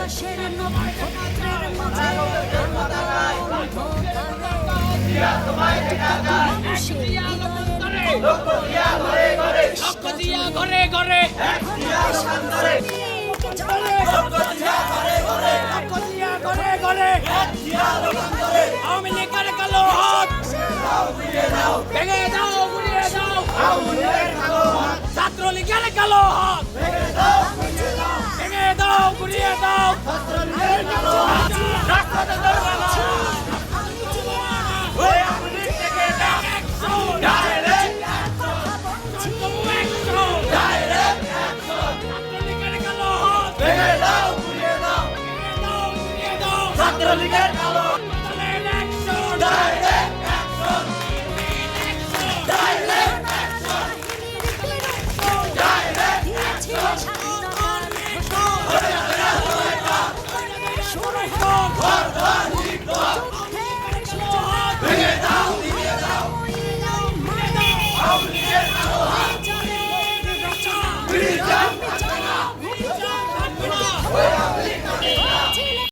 আকাশের নক্ষত্রের মাঝে মানুষের হৃদয়ে ঘরে ঘরে আওয়ামী লীগের কালো হাত ভেঙে দাও গুড়িয়ে দাও ছাত্রলীগের কালো হাত ভেঙে দাও গুড়িয়ে দাও রাজপথে ধরবে না ছাত্রলীগের